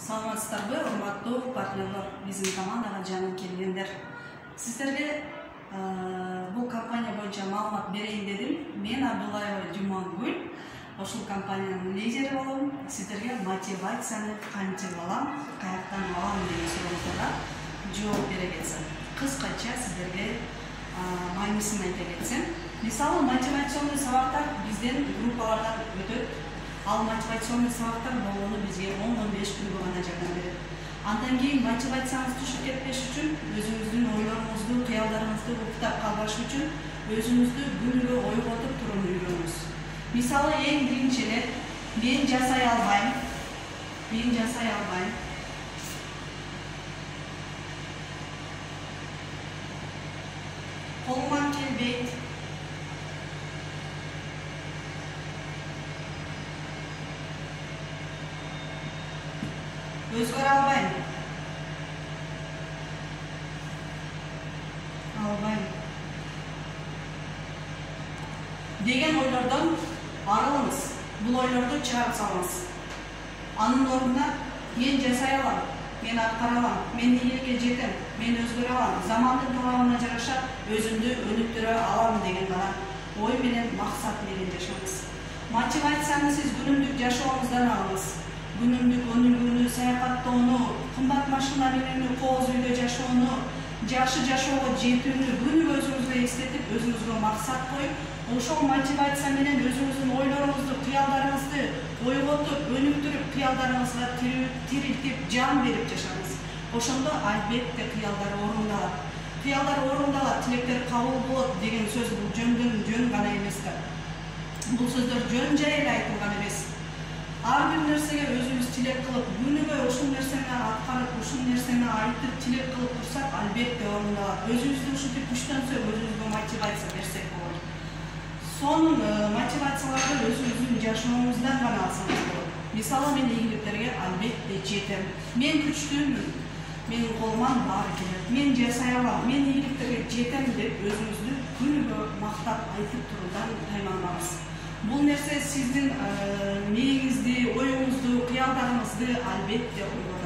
Саламатсыздарбы, урматтуу партнерлор, биздин командага жаңы келгендер. Сиздерге бул компания боюнча маалымат берейин дедим. Мен Абдуллаева Жумангүл, ошол компаниянын лидери болом. Сиздерге мотивацияны кантип алам, каяктан алам деген сурооңуздарга жооп бере кетсем. Кыскача сиздерге мааниsin айта кетсем, мисалы мотивационный сабактар бизден группалардан өтөт. Ал мотивационный сабактар болгону бизге 10-15 күнгө гана жардам берет. Андан кийин мотивацияңыз түшүп кетпеш үчүн, өзүңүздүн ойлоруңузду, кыялдарыңызды уктап калбаш үчүн өзүңүздү күнгө ойготуп туруп үйрөнүңүз. Мисалы эң биринчи эле мен жасай албайм. Колуман келбейт. Өзгөрө албайм деген ойлордон арылыңыз. Бул ойлорду чыгарып салыңыз. Анын ордуна мен жасай алам, мен аткара алам, мен ийгиликке жетем, мен өзгөрө алам, замандын талабына жараша өзүмдү өнүктүрө алам деген гана ой менен, максат менен жашаңыз. Мотивацияны сиз күнүмдүк жашооңуздан алыңыз. Günümlük önülgünü, seyakattooну, kımbat maşına bineni, kooz үйдө жашоону, жакшы жашоого жетүүнү күнүгө өзүңүзгө эстетип, өзүңүзгө максат коюп, ошол мотивация менен өзүңүздүн ойлоруңузду, кыялдарыңызды ойготуп, өнүктүрүп, кыялдарыңызга тирилтип, жан берип жашаңыз. Ошондо албетте кыялдар орундалат. Кыялдар орундалат, тилектер кабыл болот деген сөз бул жөндөн жөн гана эмес да. Бул сөздөр жөн жай эле айтылган эмес. Ар бир нерсеге өзүбүз тилек кылып, күнүгө ушул нерсени аткарып, ушул нерсени айтып, тилек кылып турсак, албетте орундалат. Өзүбүздү ушинтип күчтөнсөк, өзүбүзгө мотивация берсек болот. Сонун мотивацияларды өзүбүздүн жашооңуздан гана алсаңыз болот. Мисалы, мен ийгиликтерге албетте жетем. Мен күчтүүмүн, менин колуман баары келет. Мен жасай алам, мен ийгиликтерге жетем деп өзүңүздү күнүгө мактап айтып туруудан тайманбаңыз. Бул нерсе сиздин мээңизди, оюңузду, кыялдарыңызды албетте ойготот.